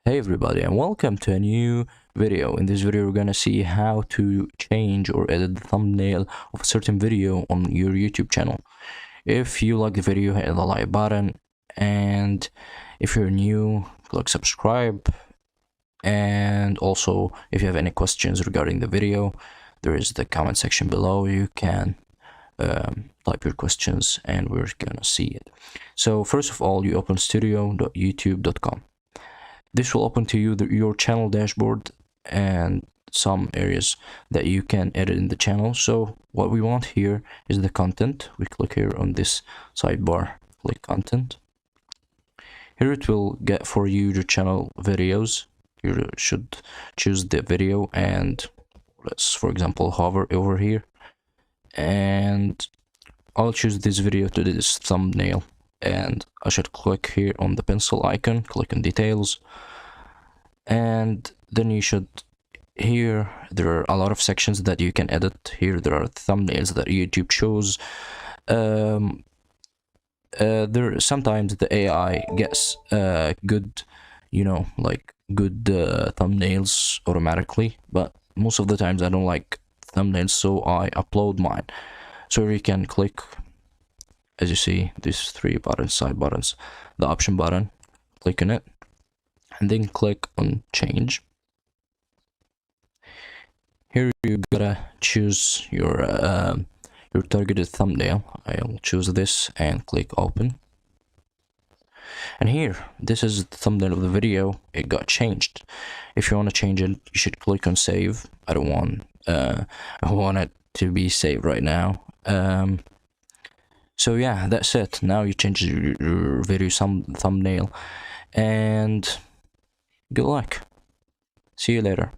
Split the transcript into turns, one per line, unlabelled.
Hey everybody, and welcome to a new video. In this video we're gonna see how to change or edit the thumbnail of a certain video on your YouTube channel. If you like the video, hit the like button, and if you're new, click subscribe. And also, if you have any questions regarding the video, there is the comment section below. You can type your questions and we're gonna see it. So first of all, you open studio.youtube.com. This will open to you your channel dashboard and some areas that you can edit in the channel. So what we want here is the content. We click here on this sidebar, click content. Here it will get for you your channel videos. You should choose the video and let's, for example, hover over here. And I'll choose this video to this thumbnail. And I should click here on the pencil icon, click on details, and then you should, here there are a lot of sections that you can edit. Here there are thumbnails that YouTube shows. There sometimes the AI gets good, good thumbnails automatically, but most of the times I don't like thumbnails, so I upload mine. So you can click, as you see, these three buttons, side buttons, the option button, click on it, and then click on change. Here you gotta choose your targeted thumbnail. I'll choose this and click open. And here, this is the thumbnail of the video. It got changed. If you want to change it, you should click on save. I don't want I want it to be saved right now. So yeah, that's it. Now you change your video thumbnail, and good luck. See you later.